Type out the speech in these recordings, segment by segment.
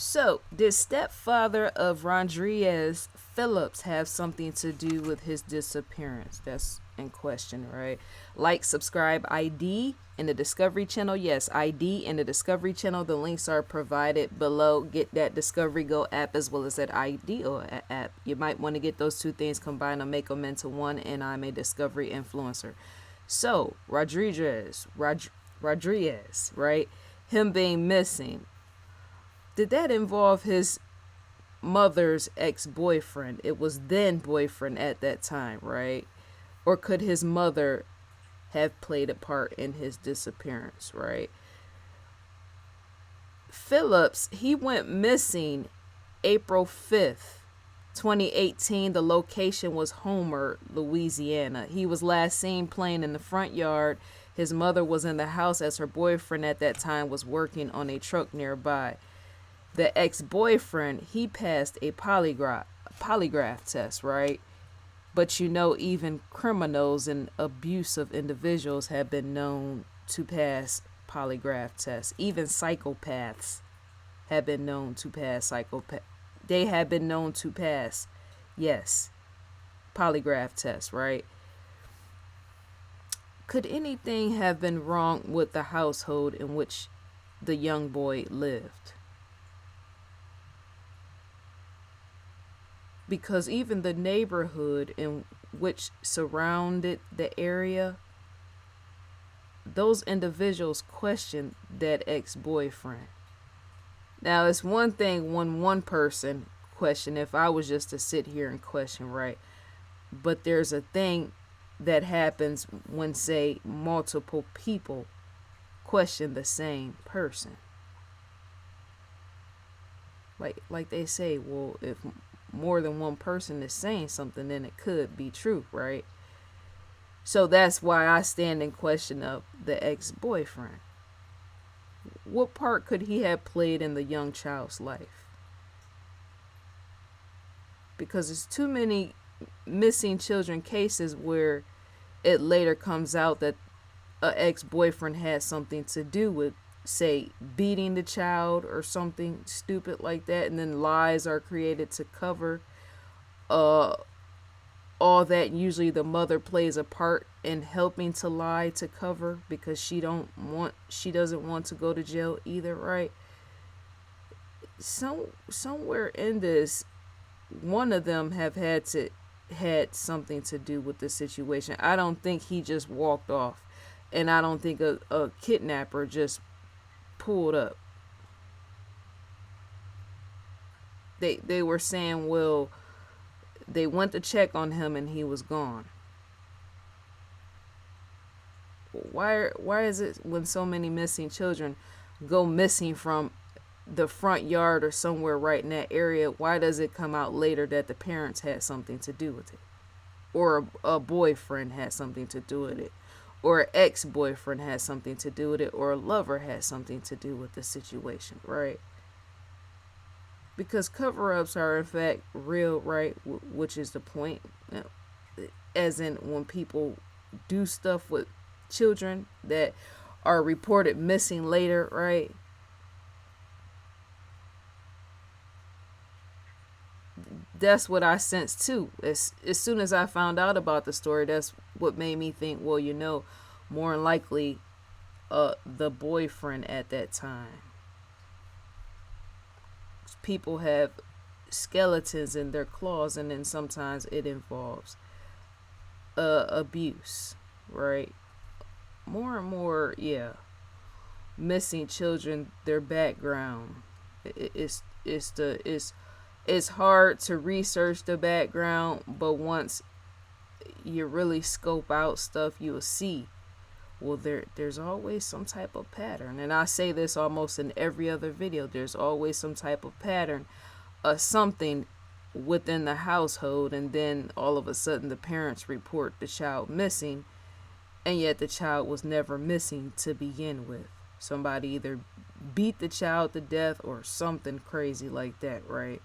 So, did stepfather of Rondreiz Phillips have something to do with his disappearance? That's in question, right? Like, subscribe, ID in the Discovery Channel. Yes, ID in the Discovery Channel. The links are provided below. Get that Discovery Go app as well as that ID app. You might want to get those two things combined and make them into one. And I'm a Discovery influencer. So, Rodriguez, right? Him being missing, did that involve his mother's ex-boyfriend? It was then boyfriend at that time, right? Or could his mother have played a part in his disappearance, right? Phillips, he went missing April 5th, 2018. The location was Homer, Louisiana. He was last seen playing in the front yard. His mother was in the house as her boyfriend at that time was working on a truck nearby. The ex-boyfriend, he passed a polygraph test, right? But even criminals and abusive individuals have been known to pass polygraph tests. Even psychopaths have been known to pass They have been known to pass, yes, polygraph tests, right? Could anything have been wrong with the household in which the young boy lived? Because even the neighborhood in which surrounded the area, those individuals questioned that ex-boyfriend. Now, it's one thing when one person questioned, if I was just to sit here and question, right? But there's a thing that happens when, say, multiple people question the same person. Like they say, well, if more than one person is saying something, then it could be true, right? So that's why I stand in question of the ex-boyfriend. What part could he have played in the young child's life? Because there's too many missing children cases where it later comes out that an ex-boyfriend had something to do with, say, beating the child or something stupid like that, and then lies are created to cover all that. Usually the mother plays a part in helping to lie to cover because she doesn't want to go to jail either, right? Somewhere in this, one of them had something to do with the situation. I don't think he just walked off, and I don't think a kidnapper just pulled up. They were saying, well, they went to check on him and he was gone. Why is it when so many missing children go missing from the front yard or somewhere right in that area, why does it come out later that the parents had something to do with it? Or a boyfriend had something to do with it? Or an ex-boyfriend had something to do with it? Or a lover had something to do with the situation, right? Because cover-ups are in fact real, right? Which is the point. As in when people do stuff with children that are reported missing later, right? That's what I sensed too. As soon as I found out about the story, that's what made me think, well, more than likely the boyfriend at that time. People have skeletons in their claws, and then sometimes it involves abuse, right? More and more, yeah. Missing children, their background. It's hard to research the background, but once you really scope out stuff, you'll see, well, there's always some type of pattern. And I say this almost in every other video. There's always some type of pattern of something within the household, and then all of a sudden the parents report the child missing, and yet the child was never missing to begin with. Somebody either beat the child to death or something crazy like that, right?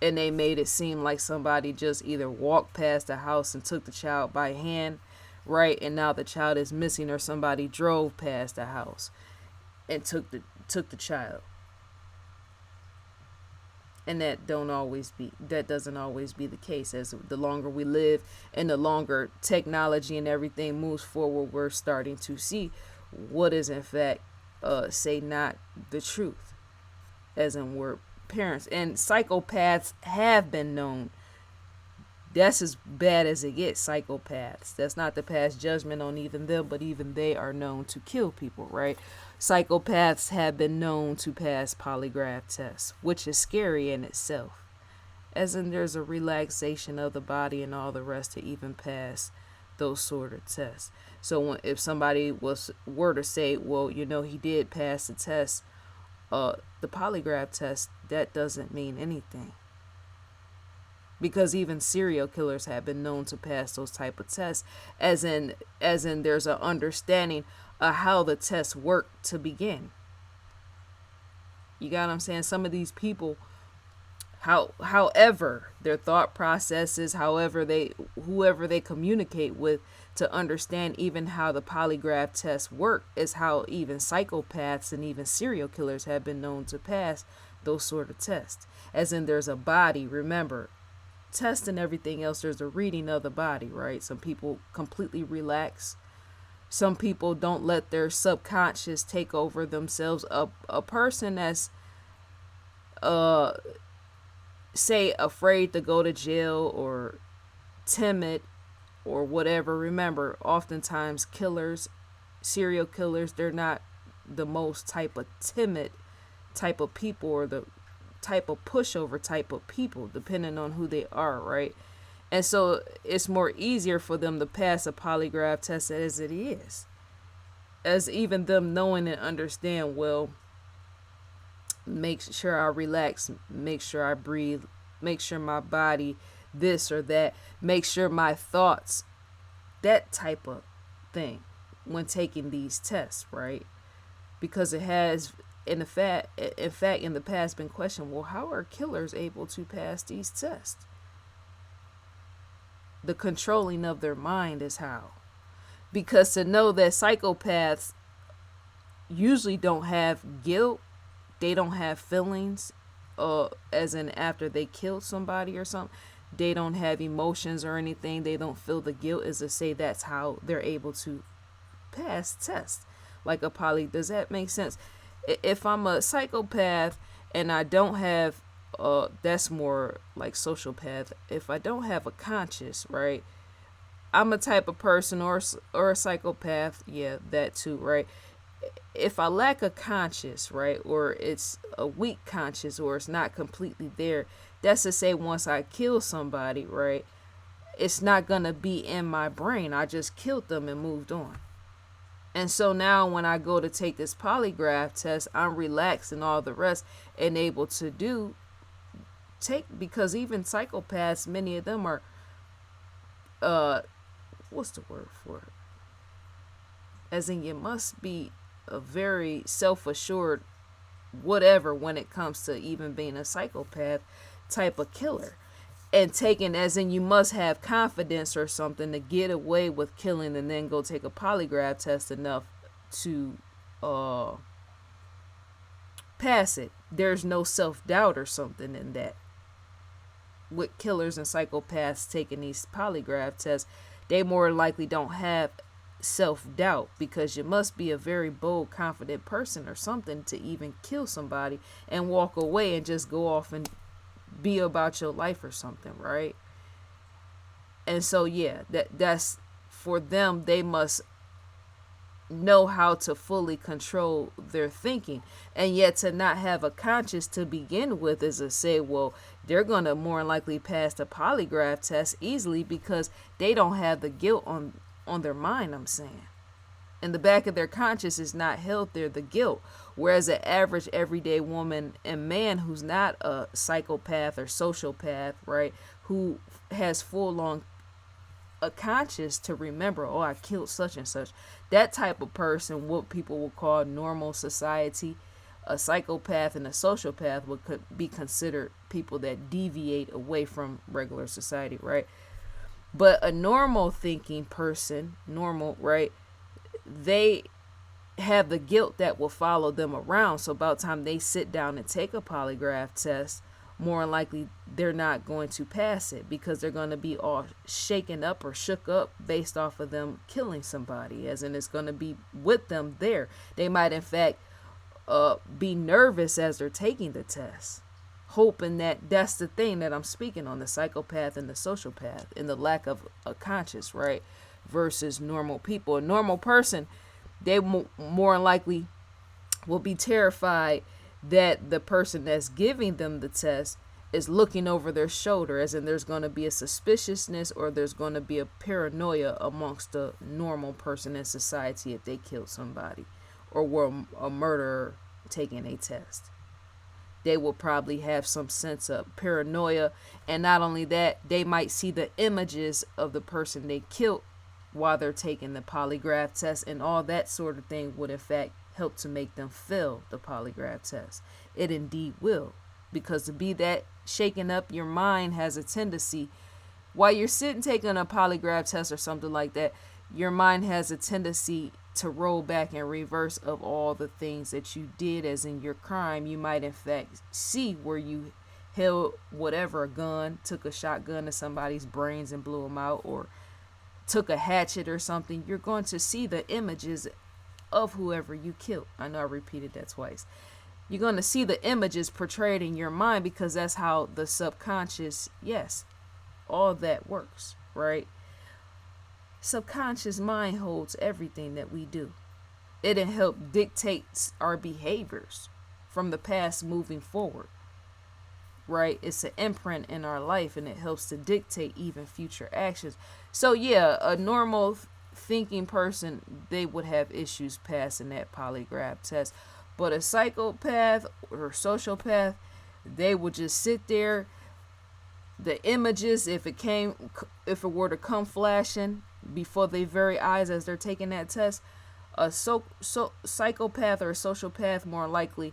And they made it seem like somebody just either walked past the house and took the child by hand, right? And now the child is missing, or somebody drove past the house and took the child. And that doesn't always be the case. As the longer we live and the longer technology and everything moves forward, we're starting to see what is in fact say not the truth, as in we're parents. And psychopaths have been known. That's as bad as it gets. Psychopaths, that's not to pass judgment on even them, but even they are known to kill people, right? Psychopaths have been known to pass polygraph tests, which is scary in itself, as in there's a relaxation of the body and all the rest to even pass those sort of tests. So if somebody were to say, well, he did pass the test, the polygraph test, that doesn't mean anything, because even serial killers have been known to pass those type of tests, as in there's an understanding of how the tests work to begin. You got what I'm saying? Some of these people, however their thought processes, whoever they communicate with to understand even how the polygraph tests work, is how even psychopaths and even serial killers have been known to pass those sort of tests. As in, there's a body, remember, test and everything else, there's a reading of the body, right? Some people completely relax. Some people don't let their subconscious take over themselves. A person that's say afraid to go to jail or timid or whatever, remember, oftentimes serial killers, they're not the most type of timid type of people, or the type of pushover type of people, depending on who they are, right? And so it's more easier for them to pass a polygraph test as it is, as even them knowing and understand, well, make sure I relax, make sure I breathe, make sure my body this or that, make sure my thoughts, that type of thing, when taking these tests, right? Because it has in fact in the past been questioned, well, how are killers able to pass these tests? The controlling of their mind is how. Because to know that psychopaths usually don't have guilt, they don't have feelings, as in after they killed somebody or something, they don't have emotions or anything, they don't feel the guilt, is to say that's how they're able to pass tests like a poly. Does that make sense? If I'm a psychopath and I don't have that's more like sociopath, if I don't have a conscience, right? I'm a type of person, or a psychopath, yeah, that too, right? If I lack a conscience, right, or it's a weak conscience, or it's not completely there, that's to say, once I kill somebody, right, it's not gonna be in my brain. I just killed them and moved on. And so now when I go to take this polygraph test, I'm relaxed and all the rest, and able to because even psychopaths, many of them are what's the word for it? As in, you must be a very self-assured whatever when it comes to even being a psychopath type of killer. And taking, as in, you must have confidence or something to get away with killing and then go take a polygraph test enough to pass it. There's no self-doubt or something in that. With killers and psychopaths taking these polygraph tests, they more likely don't have self-doubt, because you must be a very bold, confident person or something to even kill somebody and walk away and just go off and be about your life or something, right? And so yeah, that's for them. They must know how to fully control their thinking, and yet to not have a conscience to begin with is to say, well, they're gonna more likely pass the polygraph test easily because they don't have the guilt on their mind. I'm saying in the back of their conscience is not held there, the guilt. Whereas an average everyday woman and man who's not a psychopath or sociopath, right, who has full on a conscience to remember, oh, I killed such and such, that type of person, what people will call normal society, a psychopath and a sociopath would be considered people that deviate away from regular society, right? But a normal thinking person, normal, right, they have the guilt that will follow them around. So about the time they sit down and take a polygraph test, more than likely they're not going to pass it because they're going to be all shaken up or shook up based off of them killing somebody, as in it's going to be with them there. They might in fact be nervous as they're taking the test, hoping that's the thing that I'm speaking on, the psychopath and the sociopath, and the lack of a conscience, right, versus normal people. A normal person, they more likely will be terrified that the person that's giving them the test is looking over their shoulder, as in there's going to be a suspiciousness or there's going to be a paranoia amongst the normal person in society if they killed somebody or were a murderer taking a test. They will probably have some sense of paranoia, and not only that, they might see the images of the person they killed while they're taking the polygraph test, and all that sort of thing would in fact help to make them fail the polygraph test. It indeed will, because to be that shaken up, your mind has a tendency, while you're sitting taking a polygraph test or something like that, your mind has a tendency to roll back and reverse of all the things that you did, as in your crime. You might in fact see where you held whatever, a gun, took a shotgun to somebody's brains and blew them out, or took a hatchet or something. You're going to see the images of whoever you killed. I know I repeated that twice. You're going to see the images portrayed in your mind, because that's how the subconscious, yes, all that works, right? Subconscious mind holds everything that we do. It helps dictate our behaviors from the past moving forward, right? It's an imprint in our life, and it helps to dictate even future actions. So yeah, a normal thinking person, they would have issues passing that polygraph test. But a psychopath or sociopath, they would just sit there. The images, if it were to come flashing before their very eyes as they're taking that test, a psychopath or a sociopath, more likely,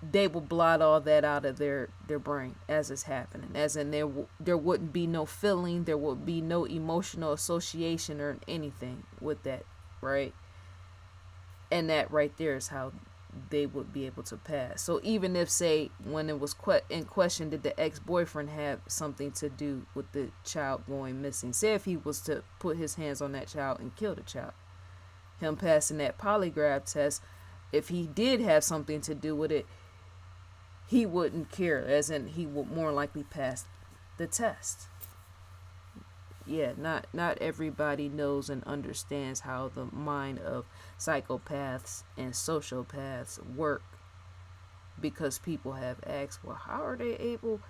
they will blot all that out of their brain as it's happening, as in there wouldn't be no feeling, there would be no emotional association or anything with that, right? And that right there is how they would be able to pass. So even if, say, when it was in question, did the ex-boyfriend have something to do with the child going missing, say if he was to put his hands on that child and kill the child, him passing that polygraph test, if he did have something to do with it, he wouldn't care, as in he would more likely pass the test. Yeah, not everybody knows and understands how the mind of psychopaths and sociopaths work, because people have asked, well, how are they able,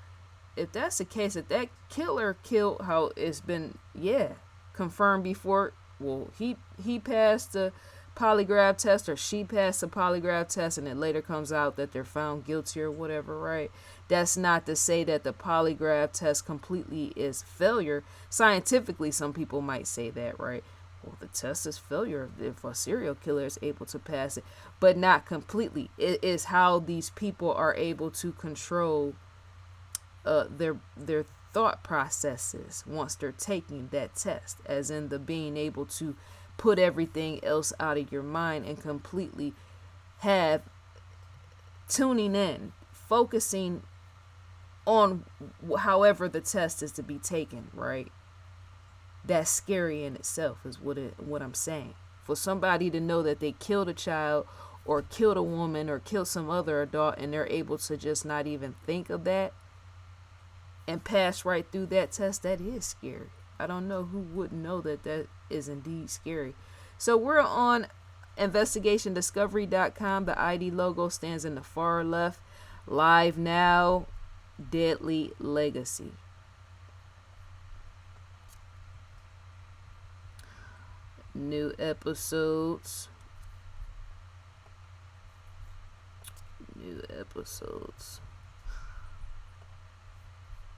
if that's the case, if that killer killed, how it's been, confirmed before, well, he passed the polygraph test, or she passed the polygraph test, and it later comes out that they're found guilty or whatever, right? That's not to say that the polygraph test completely is failure. Scientifically, some people might say that, right? Well, the test is failure if a serial killer is able to pass it, but not completely. It is how these people are able to control their thought processes once they're taking that test, as in the being able to put everything else out of your mind and completely have tuning in, focusing on however the test is to be taken, right? That's scary in itself, is what I'm saying. For somebody to know that they killed a child or killed a woman or killed some other adult, and they're able to just not even think of that and pass right through that test, that is scary. I don't know who wouldn't know that is indeed scary. So we're on investigationdiscovery.com. The ID logo stands in the far left. Live now, Deadly Legacy. New episodes.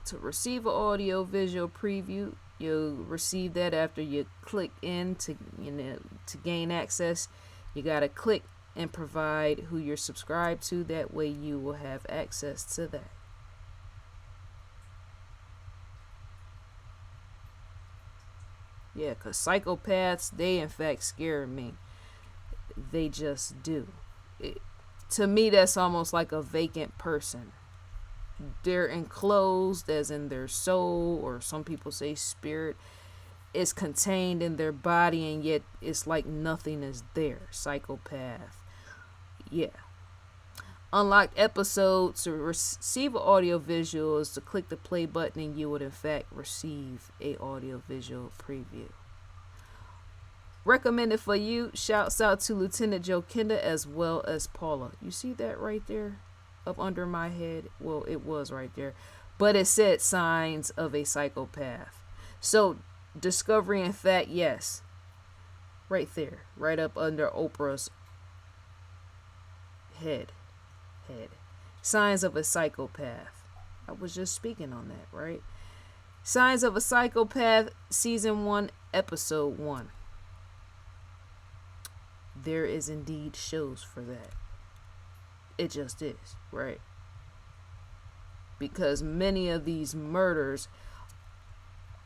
To receive an audio visual preview, you'll receive that after you click in to gain access. You gotta click and provide who you're subscribed to. That way you will have access to that. Yeah, because psychopaths, they in fact scare me. They just do. To me, that's almost like a vacant person. they're enclosed, as in their soul, or some people say spirit, is contained in their body, and yet it's like nothing is there. Psychopath. Yeah. Unlocked episodes. To receive an audio visual is to click the play button, and you would in fact receive a audio visual preview. Recommended for you. Shouts out to Lieutenant Joe Kenda as well as Paula. You see that right there up under my head? Well, it was right there, but it said signs of a psychopath. So discovery in fact, yes, right there, right up under Oprah's head. Signs of a psychopath. I was just speaking on that, right? Signs of a Psychopath, season 1, episode 1. There is indeed shows for that. It just is, right? Because many of these murders,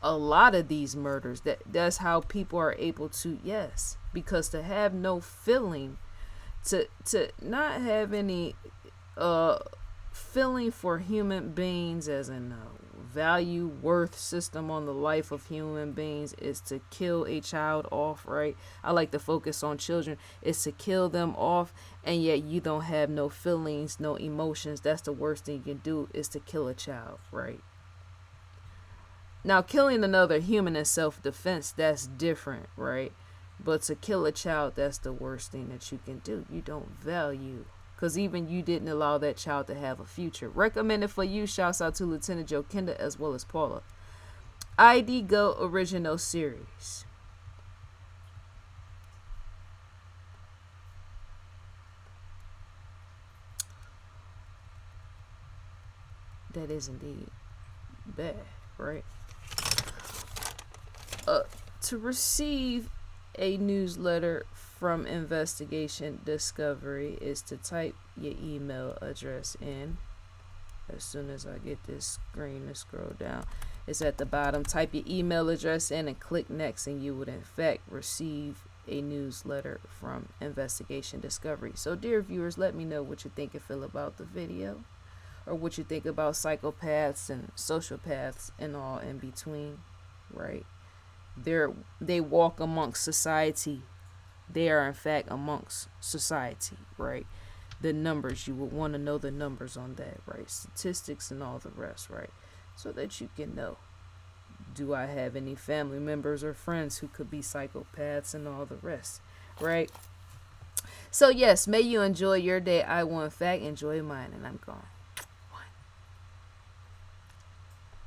a lot of these murders, that's how people are able to, yes, because to have no feeling, to not have any feeling for human beings, as in value worth system on the life of human beings, is to kill a child off, right? I like to focus on children. Is to kill them off, and yet you don't have no feelings, no emotions. That's the worst thing you can do, is to kill a child, right? Now, killing another human in self-defense, that's different, right? But to kill a child, that's the worst thing that you can do. You don't value, because even you didn't allow that child to have a future. Recommended for you. Shouts out to Lieutenant Joe Kenda as well as Paula. ID Go original series. That is indeed bad, right? To receive a newsletter from Investigation Discovery is to type your email address in. As soon as I get this screen to scroll down, it's at the bottom. Type your email address in and click next, and you would in fact receive a newsletter from Investigation Discovery. So dear viewers, let me know what you think and feel about the video, or what you think about psychopaths and sociopaths and all in between, right? They walk amongst society. They are in fact amongst society, right? The numbers, you would want to know the numbers on that, right? Statistics and all the rest, right? So that you can know, do I have any family members or friends who could be psychopaths and all the rest, right? So yes, may you enjoy your day. I will in fact enjoy mine, and I'm gone.